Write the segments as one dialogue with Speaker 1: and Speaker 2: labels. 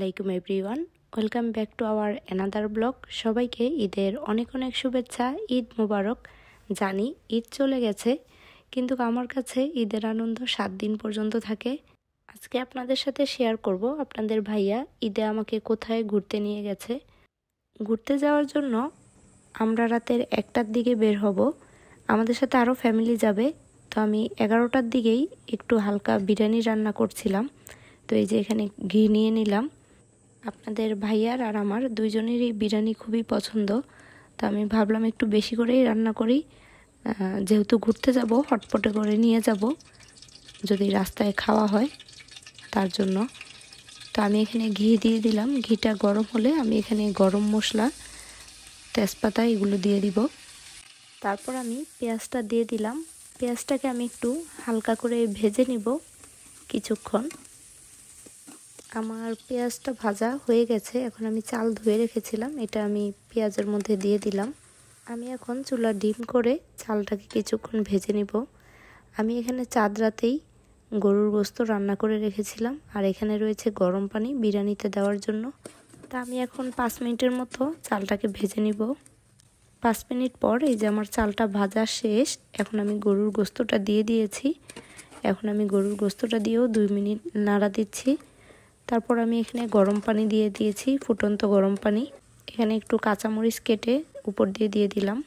Speaker 1: আলাইকুম everyone, welcome back to our another blog. সবাইকে ঈদের অনেক অনেক শুভেচ্ছা। ঈদ মুবারক। জানি ঈদ চলে গেছে, কিন্তু আমার কাছে ঈদের আনন্দ 7 দিন পর্যন্ত থাকে। আজকে আপনাদের সাথে শেয়ার করব আপনাদের ভাইয়া ঈদে আমাকে কোথায় ঘুরতে নিয়ে গেছে। ঘুরতে যাওয়ার জন্য আমরা রাতের 1টার দিকে বের হব। আমাদের সাথে আরও ফ্যামিলি যাবে। তো আমি 11টার দিকেই একটু হালকা বিরিয়ানি রান্না করছিলাম। তো এই যে এখানে ঘি নিয়ে নিলাম। আপনাদের ভাইয়ার আর আমার দুইজনেরই বিরিয়ানি খুবই পছন্দ। তো আমি ভাবলাম একটু বেশি করেই রান্না করি, যেহেতু ঘুরতে যাব হটপটে করে নিয়ে যাব যদি রাস্তায় খাওয়া হয় তার জন্য। তো আমি এখানে ঘি দিয়ে দিলাম। ঘিটা গরম হলে আমি এখানে গরম মশলা, তেজপাতা এগুলো দিয়ে দিব। তারপর আমি পেঁয়াজটা দিয়ে দিলাম। পেঁয়াজটাকে আমি একটু হালকা করে ভেজে নিব কিছুক্ষণ। আমার পেঁয়াজটা ভাজা হয়ে গেছে। এখন আমি চাল ধুয়ে রেখেছিলাম, এটা আমি পেঁয়াজের মধ্যে দিয়ে দিলাম। আমি এখন চুলা ডিম করে চালটাকে কিছুক্ষণ ভেজে নিব। আমি এখানে চাঁদ রাতেই গরুর গোশত রান্না করে রেখেছিলাম, আর এখানে রয়েছে গরম পানি বিরিয়ানিতে দেওয়ার জন্য। তা আমি এখন 5 মিনিটের মতো চালটাকে ভেজে নিব। 5 মিনিট পর এই যে আমার চালটা ভাজা শেষ। এখন আমি গরুর গোশতটা দিয়ে দিয়েছি। এখন আমি গরুর গোশতটা দিয়েও 2 মিনিট নাড়া দিচ্ছি। তারপর আমি এখানে গরম পানি দিয়ে দিয়েছি, ফুটন্ত গরম পানি। এখানে একটু কাঁচামরিচ কেটে উপর দিয়ে দিলাম।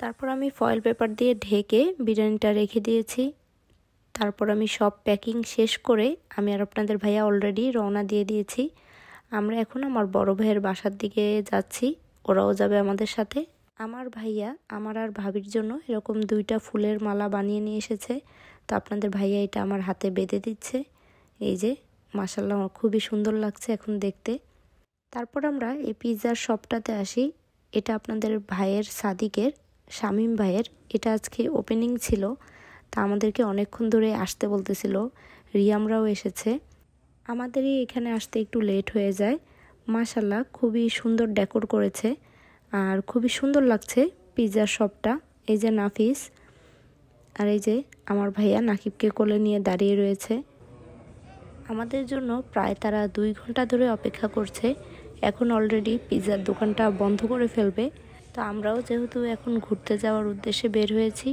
Speaker 1: তারপর আমি ফয়েল পেপার দিয়ে ঢেকে বিরিয়ানিটা রেখে দিয়েছি। তারপর আমি সব প্যাকিং শেষ করে আমি আর আপনাদের ভাইয়া অলরেডি রওনা দিয়ে দিয়েছি। আমরা এখন আমার বড় ভাইয়ের বাসার দিকে যাচ্ছি, ওরাও যাবে আমাদের সাথে। আমার ভাইয়া আমার আর ভাবির জন্য এরকম 2টা ফুলের মালা বানিয়ে নিয়ে এসেছে। তো আপনাদের ভাইয়া এটা আমার হাতে বেঁধে দিচ্ছে। এই যে মাশাআল্লাহ, আমার খুবই সুন্দর লাগছে এখন দেখতে। তারপর আমরা এই পিৎজার শপটাতে আসি। এটা আপনাদের ভাইয়ের সাদিকের, শামীম ভাইয়ের। এটা আজকে ওপেনিং ছিল। তা আমাদেরকে অনেকক্ষণ ধরে আসতে বলতেছিল। রিয়ামরাও এসেছে। আমাদেরই এখানে আসতে একটু লেট হয়ে যায়। মাশাআল্লাহ, খুবই সুন্দর ডেকোর করেছে আর খুবই সুন্দর লাগছে পিৎজার শপটা। এই যে নাফিস আর এই যে আমার ভাইয়া নাকিবকে কোলে নিয়ে দাঁড়িয়ে রয়েছে। আমাদের জন্য প্রায় তারা 2 ঘন্টা ধরে অপেক্ষা করছে। এখন অলরেডি পিৎজার দোকানটা বন্ধ করে ফেলবে। তো আমরাও যেহেতু এখন ঘুরতে যাওয়ার উদ্দেশ্যে বের হয়েছি,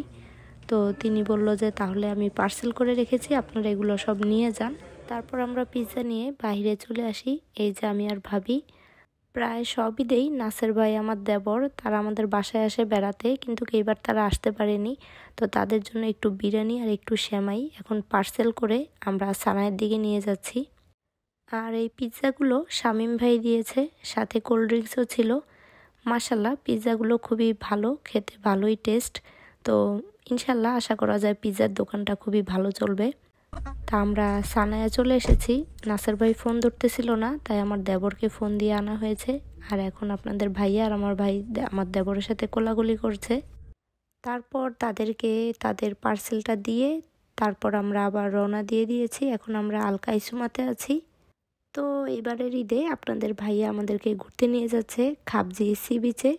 Speaker 1: তো তিনি বলল যে তাহলে আমি পার্সেল করে রেখেছি, আপনারা এগুলো সব নিয়ে যান। তারপর আমরা পিৎজা নিয়ে বাইরে চলে আসি। এই যে আমি আর ভাবি। প্রায় সব ঈদেই নাসের ভাই আমার দেবর তারা আমাদের বাসায় আসে বেড়াতে, কিন্তু এইবার তারা আসতে পারেনি। তো তাদের জন্য একটু বিরিয়ানি আর একটু সেমাই এখন পার্সেল করে আমরা সানায়ের দিকে নিয়ে যাচ্ছি। আর এই পিৎজাগুলো শামীম ভাই দিয়েছে, সাথে কোল্ড ড্রিঙ্কসও ছিল। মাশাআল্লাহ, পিৎজাগুলো খুবই ভালো, খেতে ভালোই টেস্ট। তো ইনশাল্লাহ আশা করা যায় পিৎজার দোকানটা খুবই ভালো চলবে। তা আমরা সানায়া চলে এসেছি। নাসের ভাই ফোন ধরতেছিল না, তাই আমার দেবরকে ফোন দিয়ে আনা হয়েছে। আর এখন আপনাদের ভাইয়া আর আমার ভাই আমার দেবরের সাথে কোলাকুলি করছে। তারপর তাদেরকে তাদের পার্সেলটা দিয়ে তারপর আমরা আবার রওনা দিয়ে দিয়েছি। এখন আমরা আল কাইসুমাতে আছি। তো এবারের ঈদে আপনাদের ভাইয়া আমাদেরকে ঘুরতে নিয়ে যাচ্ছে খাবজি সি বিচে।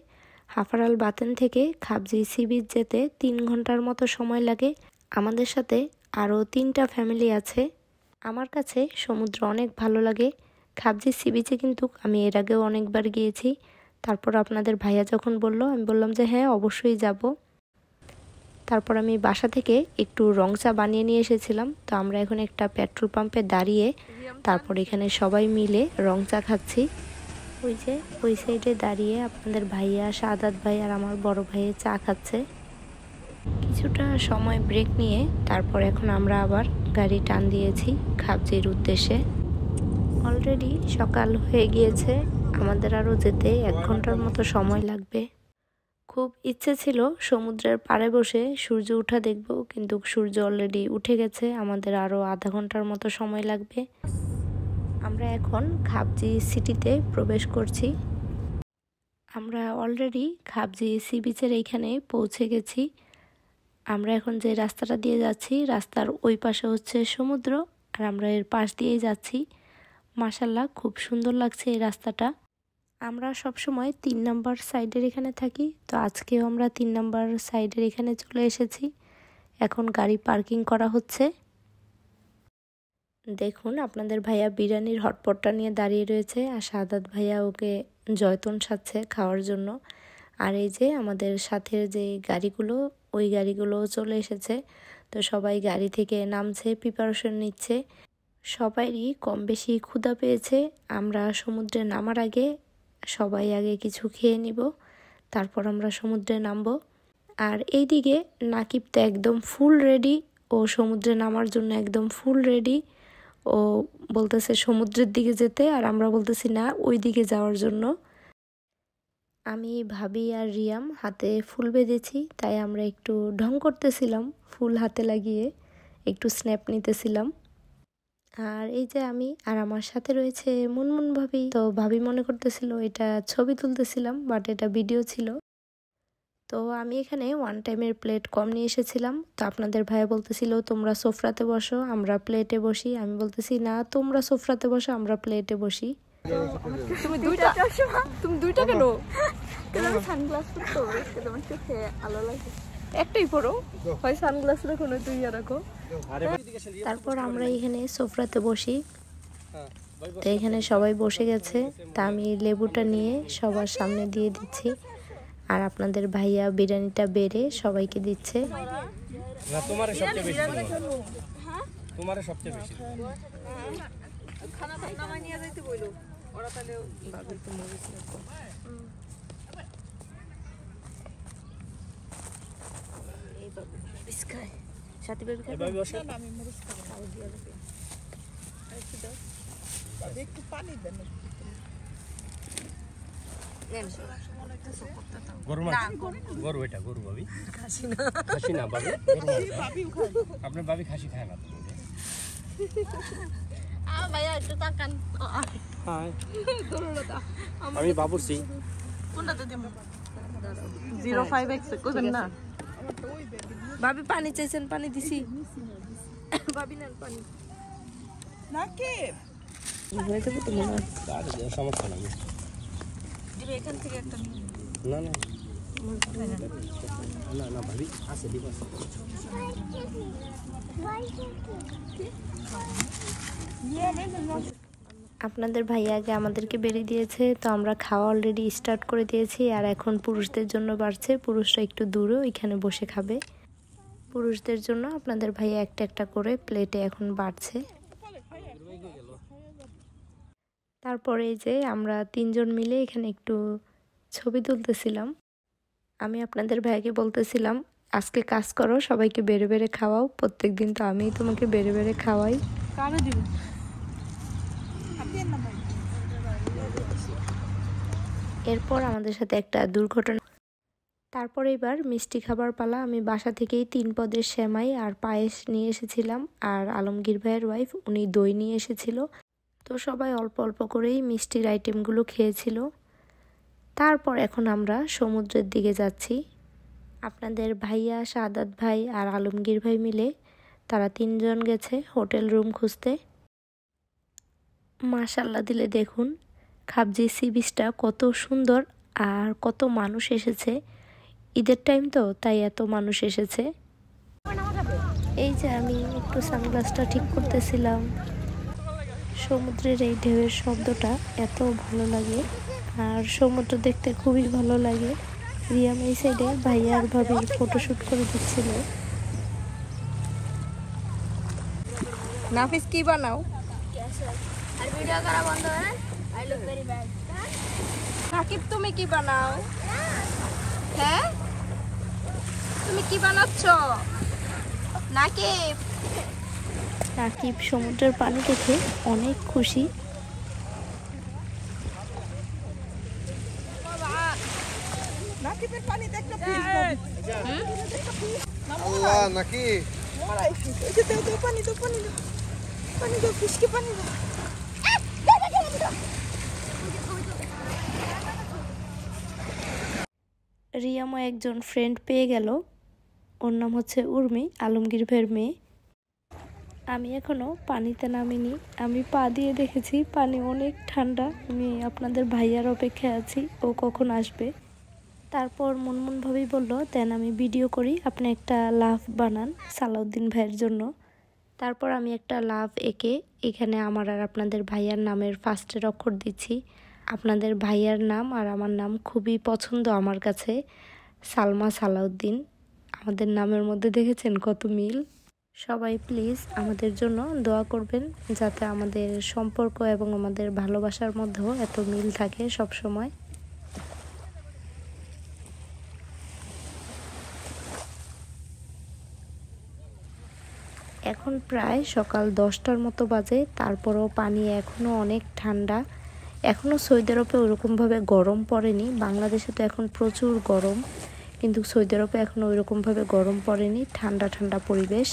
Speaker 1: হাফারাল বাতেন থেকে খাবজি সি বিচ যেতে 3 ঘন্টার মতো সময় লাগে। আমাদের সাথে আরও 3টা ফ্যামিলি আছে। আমার কাছে সমুদ্র অনেক ভালো লাগে। খাবজি সি বিচে কিন্তু আমি এর আগেও অনেকবার গিয়েছি। তারপর আপনাদের ভাইয়া যখন বলল, আমি বললাম যে হ্যাঁ অবশ্যই যাব। তারপর আমি বাসা থেকে একটু রং চা বানিয়ে নিয়ে এসেছিলাম। তো আমরা এখন একটা পেট্রোল পাম্পে দাঁড়িয়ে তারপর এখানে সবাই মিলে রং চা খাচ্ছি। ওই যে ওই সাইডে দাঁড়িয়ে আপনাদের ভাইয়া, সাদাত ভাই আর আমার বড় ভাইয়ে চা খাচ্ছে। কিছুটা সময় ব্রেক নিয়ে তারপর এখন আমরা আবার গাড়ি টান দিয়েছি খাবজির উদ্দেশ্যে। অলরেডি সকাল হয়ে গিয়েছে, আমাদের আরও যেতে 1 ঘন্টার মতো সময় লাগবে। খুব ইচ্ছে ছিল সমুদ্রের পাড়ে বসে সূর্য ওঠা দেখব, কিন্তু সূর্য অলরেডি উঠে গেছে। আমাদের আরও আধা ঘন্টার মতো সময় লাগবে। আমরা এখন খাবজি সিটিতে প্রবেশ করছি। আমরা অলরেডি খাবজি সি বিচের এইখানে পৌঁছে গেছি। আমরা এখন যে রাস্তাটা দিয়ে যাচ্ছি, রাস্তার ওই পাশে হচ্ছে সমুদ্র, আর আমরা এর পাশ দিয়েই যাচ্ছি। মাশাআল্লাহ, খুব সুন্দর লাগছে এই রাস্তাটা। আমরা সবসময় 3 নম্বর সাইডের এখানে থাকি, তো আজকেও আমরা 3 নম্বর সাইডের এখানে চলে এসেছি। এখন গাড়ি পার্কিং করা হচ্ছে। দেখুন আপনাদের ভাইয়া বিরিয়ানির হটপটটা নিয়ে দাঁড়িয়ে রয়েছে আর সাদাত ভাইয়া ওকে জয়তুন সাজছে খাওয়ার জন্য। আর এই যে আমাদের সাথে যে গাড়িগুলো, ওই গাড়িগুলোও চলে এসেছে। তো সবাই গাড়ি থেকে নামছে, প্রিপারেশন নিচ্ছে। সবারই কম বেশি ক্ষুধা পেয়েছে। আমরা সমুদ্রে নামার আগে সবাই আগে কিছু খেয়ে নিব, তারপর আমরা সমুদ্রে নামবো। আর এইদিকে নাকিব তো একদম ফুল রেডি, ও সমুদ্রে নামার জন্য একদম ফুল রেডি। ও বলতেছে সমুদ্রের দিকে যেতে, আর আমরা বলতেছি না ওই দিকে যাওয়ার জন্য। আমি ভাবি আর রিয়াম হাতে ফুল বেঁধেছি, তাই আমরা একটু ঢং করতেছিলাম, ফুল হাতে লাগিয়ে একটু স্ন্যাপ নিতেছিলাম। আর এই যে আমি আর আমার সাথে রয়েছে মুনমুন ভাবি। তো ভাবি মনে করতেছিল এটা ছবি তুলতেছিলাম, বাট এটা ভিডিও ছিল। তো আমি এখানে ওয়ান টাইমের প্লেট কম নিয়ে এসেছিলাম। তো আপনাদের ভাইয়া বলতেছিল তোমরা সোফরাতে বসো, আমরা প্লেটে বসি। আমি বলতেছি না, তোমরা সোফরাতে বসো, আমরা প্লেটে বসি।
Speaker 2: তুমি দুইটা কেন? আমি সানগ্লাস পরতে হবে, তোমার চোখে আলো লাগে। একটাই পরো, হয় সানগ্লাস রাখো না তুই রাখো।
Speaker 1: তারপর আমরা এখানে সোফরাতে বসি। তো এখানে সবাই বসে গেছে, তা আমি লেবুটা নিয়ে সবার সামনে দিয়ে দিচ্ছি। আর আপনাদের ভাইয়া বিরিয়ানিটা বেড়ে সবাইকে দিচ্ছে।
Speaker 3: গরু এটা গরু ভাবি, খাসি না ভাবি, আপনার ভাবি খাসি খায় না। আমি বাবুরছি।
Speaker 2: ভাবি পানি চাইছেন, পানি দিছি। ভাবি নেন পানি।
Speaker 3: সমস্যা নাই,
Speaker 2: এখান থেকে একটা
Speaker 3: না না না না ভাবি আছে, দিব আছে।
Speaker 1: আপনাদের ভাইয়া আগে আমাদেরকে বেরিয়ে দিয়েছে, তো আমরা খাওয়া অলরেডি স্টার্ট করে দিয়েছি। আর এখন পুরুষদের জন্য বাড়ছে, পুরুষরা একটু দূরে ওইখানে বসে খাবে। পুরুষদের জন্য আপনাদের ভাইয়া একটা একটা করে প্লেটে এখন বাড়ছে। তারপরে এই যে আমরা তিনজন মিলে এখানে একটু ছবি তুলতেছিলাম। আমি আপনাদের ভাইকে বলতেছিলাম আজকে কাজ করো, সবাইকে বেড়ে বেড়ে খাওয়াও। প্রত্যেকদিন তো আমিই তোমাকে বেড়ে বেড়ে খাওয়াই। এরপর আমাদের সাথে একটা দুর্ঘটনা। তারপর এবার মিষ্টি খাবার পালা। আমি বাসা থেকেই 3 পদের সেমাই আর পায়েস নিয়ে এসেছিলাম। আর আলমগীর ভাইয়ের ওয়াইফ উনি দই নিয়ে এসেছিল। তো সবাই অল্প অল্প করেই মিষ্টির আইটেমগুলো খেয়েছিল। তারপর এখন আমরা সমুদ্রের দিকে যাচ্ছি। আপনাদের ভাইয়া, সাদাত ভাই আর আলমগীর ভাই মিলে তারা 3 জন গেছে হোটেল রুম খুঁজতে। মাশাআল্লাহ দিলে দেখুন খাবজি সি বিচটা কত সুন্দর, আর কত মানুষ এসেছে। ঈদের টাইম তো, তাই এত মানুষ এসেছে। এই যে আমি একটু সানগ্লাসটা ঠিক করতেছিলাম। সমুদ্রের এই ঢেউয়ের শব্দটা এত ভালো লাগে, আর সমুদ্র দেখতে খুবই ভালো লাগে। রিয়াম এই সাইডে ভাইয়া আর ভাবির ফটোশুট করে দিচ্ছিল।
Speaker 2: নাফিস কি বানাও?
Speaker 4: আর ভিডিও করা বন্ধ করেন। I look very bad.
Speaker 2: Nakib তুমি কি বানাও? হ্যাঁ, তুমি কি বানাচ্ছ নাকিব?
Speaker 1: নাকিব সমুদ্রের পানি দেখে অনেক খুশি।
Speaker 2: নাকিবের পানি দেখতে প্লিজ।
Speaker 5: আল্লাহ নাকি
Speaker 2: এই যে দাও পানি দাও, পানি দাও, পানি দাও, ফিশকে পানি দাও।
Speaker 1: রিয়ামও একজন ফ্রেন্ড পেয়ে গেল, ওর নাম হচ্ছে উর্মি, আলমগীর ভাইয়ের মেয়ে। আমি এখনও পানিতে নামিনি, আমি পা দিয়ে দেখেছি পানি অনেক ঠান্ডা। আমি আপনাদের ভাইয়ার অপেক্ষায় আছি, ও কখন আসবে। তারপর মুনমুন ভাবি বলল দেন আমি ভিডিও করি, আপনি একটা লাভ বানান সালাউদ্দিন ভাইয়ের জন্য। তারপর আমি একটা লাভ এঁকে এখানে আমার আর আপনাদের ভাইয়ার নামের ফার্স্টের অক্ষর দিচ্ছি। আপনাদের ভাইয়ার নাম আর আমার নাম খুবই পছন্দ আমার কাছে, সালমা সালাউদ্দিন। আমাদের নামের মধ্যে দেখেছেন কত মিল। সবাই প্লিজ আমাদের জন্য দোয়া করবেন যাতে আমাদের সম্পর্ক এবং আমাদের ভালোবাসার মধ্যেও এত মিল থাকে সব সময়। এখন প্রায় সকাল 10টার মতো বাজে, তারপরও পানি এখনও অনেক ঠান্ডা। এখনও সৌদি আরবে ওরকমভাবে গরম পড়েনি। বাংলাদেশে তো এখন প্রচুর গরম, কিন্তু সৌদি আরবে এখনও ওইরকমভাবে গরম পড়েনি, ঠান্ডা ঠান্ডা পরিবেশ।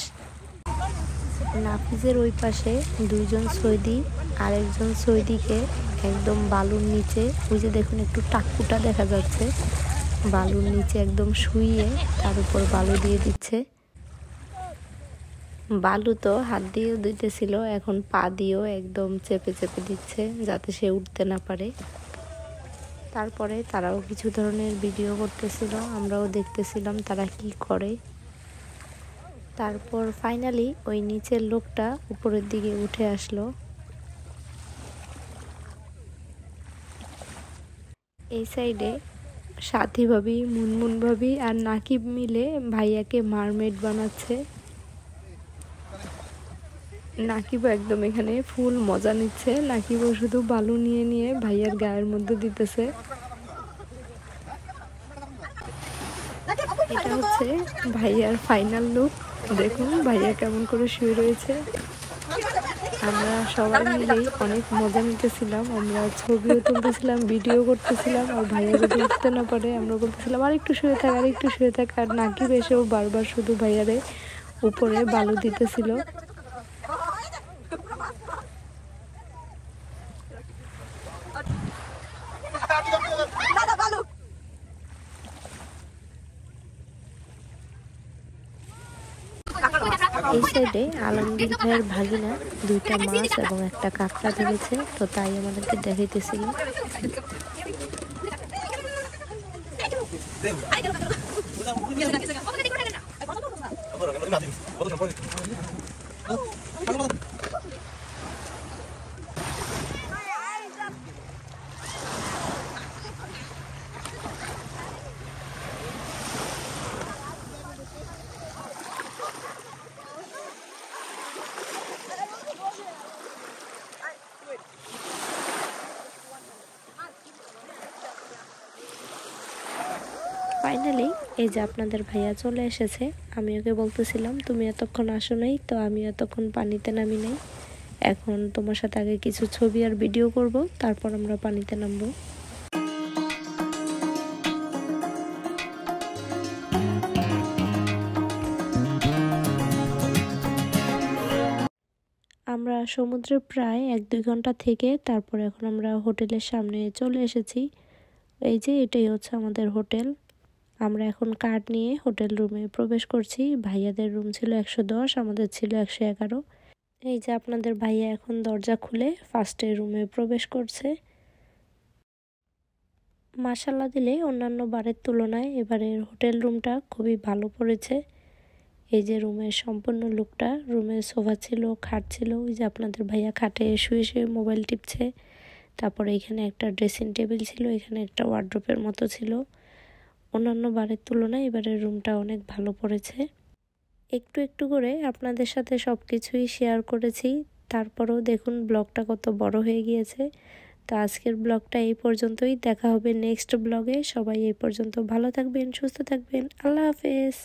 Speaker 1: নাফিজের ওই পাশে দুইজন সৌদি, আরেকজন সৌদিকে একদম বালুর নিচে, ওই যে দেখুন একটু টাকুটা দেখা যাচ্ছে, বালুর নিচে একদম শুইয়ে তার উপর বালু দিয়ে দিচ্ছে। বালু তো হাত দিয়েও দিতেছিল, এখন পা দিয়েও একদম চেপে চেপে দিচ্ছে যাতে সে উঠতে না পারে। তারপরে তারাও কিছু ধরনের ভিডিও করতেছিল, আমরাও দেখতেছিলাম তারা কি করে। তারপর ফাইনালি ওই নিচের লোকটা উপরের দিকে উঠে আসলো। এই সাইডে সাথী ভাবি, মুনমুন ভাবি আর নাকিব মিলে ভাইয়াকে মারমেড বানাচ্ছে। নাকিব একদম এখানে ফুল মজা নিচ্ছে। নাকিবও শুধু বালু নিয়ে নিয়ে ভাইয়ার গায়ের মধ্যে দিতেছে। এটা হচ্ছে ভাইয়ার ফাইনাল লুক। দেখুন ভাইয়া কেমন করে শুয়ে রয়েছে। আমরা সবাই মিলেই অনেক মজা নিতেছিলাম, আমরা ছবিও তুলতেছিলাম, ভিডিও করতেছিলাম। আর ভাইয়া যদি উঠতে না পারে আমরা বলতেছিলাম আর একটু শুয়ে থাক, আর একটু শুয়ে থাক। আর নাকিব এসেও বারবার শুধু ভাইয়ারে উপরে বালু দিতেছিল। এই সাইডে আলমগীর ভাইয়ের ভাগিনা দুইটা মাছ এবং একটা কাঁকড়া ধরেছে, তো তাই আমাদেরকে দেখাইতেছিল। ফাইনালি এই যে আপনাদের ভাইয়া চলে এসেছে। আমি ওকে বলতেছিলাম তুমি এতক্ষণ আসো নাই, তো আমি এতক্ষণ পানিতে নামি নাই, এখন তোমার সাথে আগে কিছু ছবি আর ভিডিও করব, তারপর আমরা পানিতে নামবো। আমরা সমুদ্রে প্রায় 1-2 ঘন্টা থেকে তারপর এখন আমরা হোটেলের সামনে চলে এসেছি। এই যে এটাই হচ্ছে আমাদের হোটেল। আমরা এখন কার্ড নিয়ে হোটেল রুমে প্রবেশ করছি। ভাইয়াদের রুম ছিল 110, আমাদের ছিল 111। এই যে আপনাদের ভাইয়া এখন দরজা খুলে ফার্স্টের রুমে প্রবেশ করছে। মাশাআল্লাহ দিলে অন্যান্য বারের তুলনায় এবারের হোটেল রুমটা খুবই ভালো পড়েছে। এই যে রুমের সম্পূর্ণ লুকটা, রুমে সোফা ছিল, খাট ছিল, ওই যে আপনাদের ভাইয়া খাটে শুয়ে শুয়ে মোবাইল টিপছে। তারপরে এখানে একটা ড্রেসিং টেবিল ছিল, এখানে একটা ওয়ার্ড্রোপের মতো ছিল। অন্যান্য বারের তুলনায় এবারের রুমটা অনেক ভালো পড়েছে। একটু একটু করে আপনাদের সাথে সব কিছুই শেয়ার করেছি, তারপরেও দেখুন ব্লগটা কত বড় হয়ে গিয়েছে। তো আজকের ব্লগটা এই পর্যন্তই, দেখা হবে নেক্সট ব্লগে। সবাই এই পর্যন্ত ভালো থাকবেন, সুস্থ থাকবেন, আল্লাহ হাফেজ।